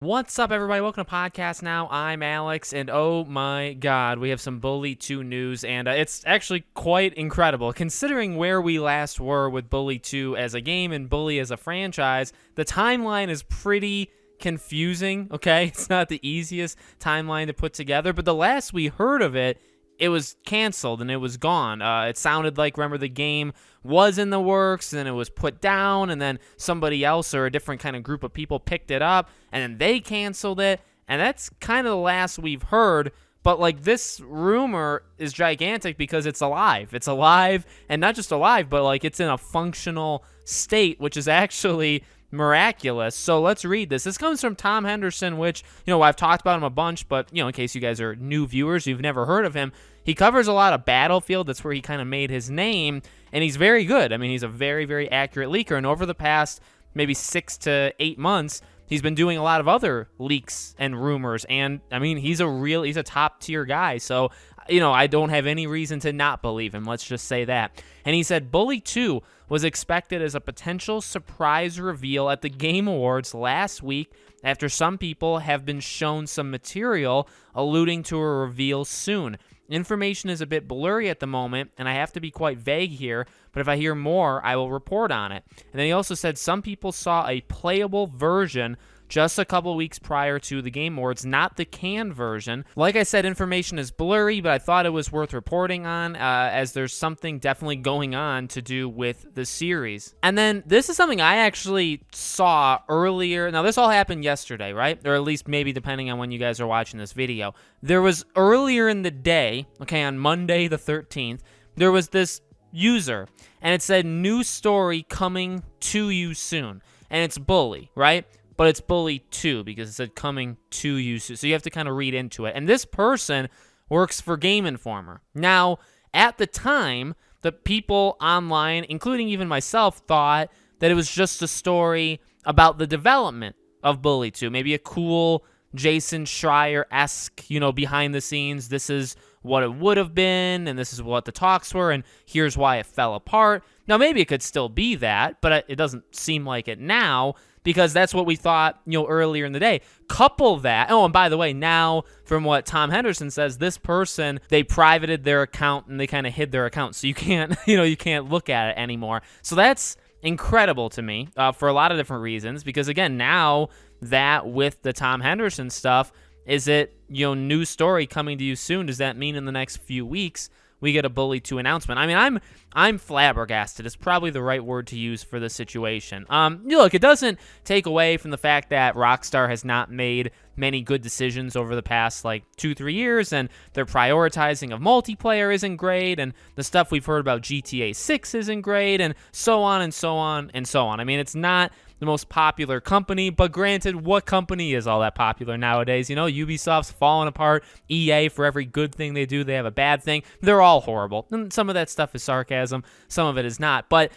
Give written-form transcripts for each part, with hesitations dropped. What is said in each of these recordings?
What's up, everybody? Welcome to Podcast Now. I'm Alex, and oh my god, we have some Bully 2 news, and it's actually quite incredible. Considering where we last were with Bully 2 as a game and Bully as a franchise, the timeline is pretty confusing, okay? It's not the easiest timeline to put together, but the last we heard of it, it was canceled and it was gone. It sounded like, remember, the game was in the works, and then it was put down, and then somebody else or a different kind of group of people picked it up, and then they canceled it, and that's kind of the last we've heard. But, like, this rumor is gigantic because it's alive. It's alive, and not just alive, but, like, it's in a functional state, which is actually miraculous. So let's read this. This comes from Tom Henderson, which, I've talked about him a bunch, but, in case you guys are new viewers, you've never heard of him, he covers a lot of Battlefield. That's where he kind of made his name, and he's very good. I mean, he's a very, very accurate leaker, and over the past maybe 6 to 8 months, he's been doing a lot of other leaks and rumors, and, I mean, he's a top-tier guy, so, I don't have any reason to not believe him. Let's just say that. And he said, Bully 2 was expected as a potential surprise reveal at the Game Awards last week after some people have been shown some material alluding to a reveal soon. Information is a bit blurry at the moment, and I have to be quite vague here, but if I hear more, I will report on it. And then he also said some people saw a playable version just a couple weeks prior to the Game Awards, not the canned version. Like I said, information is blurry, but I thought it was worth reporting on, as there's something definitely going on to do with the series. And then this is something I actually saw earlier. Now, this all happened yesterday, right? Or at least maybe depending on when you guys are watching this video. There was earlier in the day, okay, on Monday the 13th, there was this user, and it said, new story coming to you soon. And it's Bully, right? But it's Bully 2 because it said coming to you soon. So you have to kind of read into it. And this person works for Game Informer. Now, at the time, the people online, including even myself, thought that it was just a story about the development of Bully 2. Maybe a cool Jason Schreier-esque, behind the scenes, this is what it would have been, and this is what the talks were, and here's why it fell apart. Now, maybe it could still be that, but it doesn't seem like it now, because that's what we thought, earlier in the day. Couple that, and by the way, now, from what Tom Henderson says, this person, they privated their account, and they kind of hid their account, so you can't, you can't look at it anymore. So that's incredible to me, for a lot of different reasons, because again, now that with the Tom Henderson stuff, is it, new story coming to you soon? Does that mean in the next few weeks we get a Bully 2 announcement? I mean, I'm flabbergasted. It's probably the right word to use for the situation. Look, it doesn't take away from the fact that Rockstar has not made many good decisions over the past, 2-3 years, and their prioritizing of multiplayer isn't great, and the stuff we've heard about GTA 6 isn't great, and so on and so on and so on. I mean, it's not the most popular company, but granted, what company is all that popular nowadays? Ubisoft's falling apart. EA, for every good thing they do, they have a bad thing. They're all horrible. And some of that stuff is sarcasm. Some of it is not. But,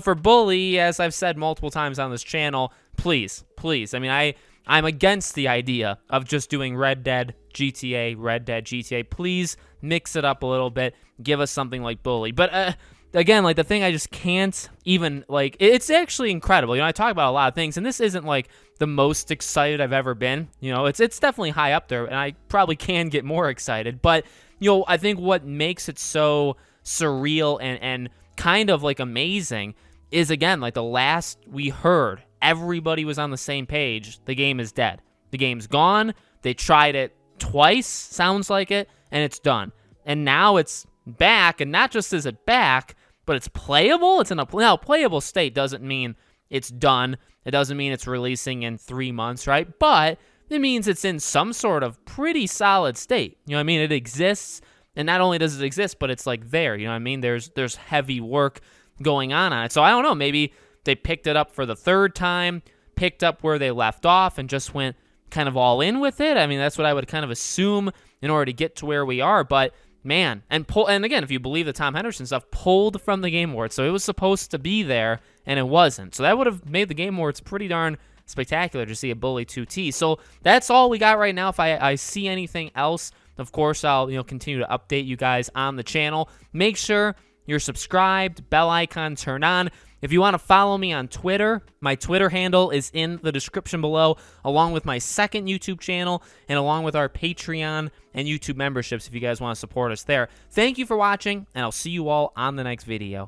for Bully, as I've said multiple times on this channel, please. I mean, I'm against the idea of just doing Red Dead, GTA. Please mix it up a little bit. Give us something like Bully. But, again, the thing I just can't even, it's actually incredible. I talk about a lot of things, and this isn't, the most excited I've ever been. It's definitely high up there, and I probably can get more excited. But, I think what makes it so surreal and kind of, amazing is, again, the last we heard, everybody was on the same page. The game is dead. The game's gone. They tried it twice, sounds like it, and it's done. And now it's back, and not just is it back, but it's playable. It's in a playable state. Doesn't mean it's done. It doesn't mean it's releasing in 3 months, right? But it means it's in some sort of pretty solid state. It exists, and not only does it exist, but it's there. There's heavy work going on it. So I don't know. Maybe they picked it up for the third time, picked up where they left off, and just went kind of all in with it. I mean, that's what I would kind of assume in order to get to where we are. But man, and again, if you believe the Tom Henderson stuff, pulled from the Game Awards. So it was supposed to be there, and it wasn't. So that would have made the Game Awards pretty darn spectacular to see a Bully 2T. So that's all we got right now. If I see anything else, of course, I'll continue to update you guys on the channel. Make sure you're subscribed, bell icon turned on. If you want to follow me on Twitter, my Twitter handle is in the description below, along with my second YouTube channel and along with our Patreon and YouTube memberships if you guys want to support us there. Thank you for watching, and I'll see you all on the next video.